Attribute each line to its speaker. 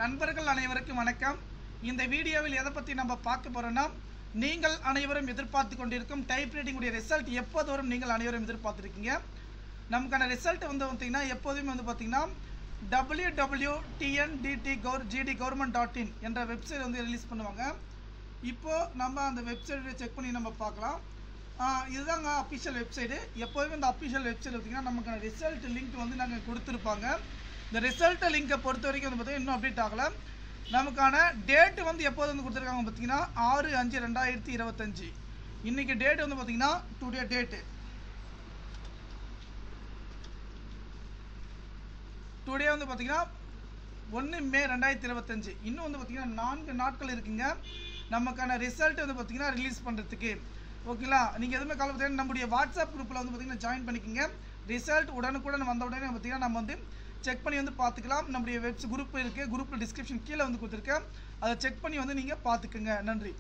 Speaker 1: நண்பர்கள் அனைவருக்கும் வணக்கம். இந்த வீடியோவில் எதை பற்றி நம்ம பார்க்க போகிறோன்னா, நீங்கள் அனைவரும் எதிர்பார்த்து கொண்டிருக்கும் டைப்ரைட்டிங் உடைய ரிசல்ட் எப்போது வரும் நீங்கள் அனைவரும் எதிர்பார்த்துருக்கீங்க. நமக்கான ரிசல்ட் வந்து பார்த்திங்கன்னா எப்போதுமே வந்து பார்த்திங்கன்னா www.tndt.gd.government.in என்ற வெப்சைட் வந்து ரிலீஸ் பண்ணுவாங்க. இப்போது நம்ம அந்த வெப்சைட்டை செக் பண்ணி நம்ம பார்க்கலாம். இதுதாங்க அஃபிஷியல் வெப்சைட்டு. எப்போதுமே இந்த அஃபிஷியல் வெப்சைட் பார்த்திங்கன்னா நமக்கான ரிசல்ட் லிங்க் வந்து நாங்கள் கொடுத்துருப்பாங்க. இந்த ரிசல்ட் லிங்கை பொறுத்த வரைக்கும் வந்து பார்த்திங்கன்னா இன்னும் அப்டேட் ஆகலை. நமக்கான டேட்டு வந்து எப்போது வந்து கொடுத்துருக்காங்க பார்த்திங்கன்னா 6/5/2025. இன்றைக்கி டேட் வந்து பார்த்திங்கன்னா டுடே டேட்டு. டுடே வந்து பார்த்திங்கன்னா 1 மே 2025. இன்னும் வந்து பார்த்திங்கன்னா 4 நாட்கள் இருக்குங்க நமக்கான ரிசல்ட் வந்து பார்த்திங்கன்னா ரிலீஸ் பண்ணுறதுக்கு. ஓகேங்களா, நீங்கள் எதுவுமே கவலைப்படாதீங்க. நம்முடைய வாட்ஸ்அப் குரூப்பில் வந்து பார்த்திங்கன்னா ஜாயின் பண்ணிக்கோங்க. ரிசல்ட் உடனுக்குடன் வந்த உடனே பார்த்திங்கன்னா நம்ம வந்து செக் பண்ணி வந்து பார்த்துக்கலாம். நம்முடைய குரூப் இருக்குது, குரூப்பில் டிஸ்கிரிப்ஷன் கீழே வந்து கொடுத்துருக்கேன். அதை செக் பண்ணி வந்து நீங்கள் பார்த்துக்குங்க. நன்றி.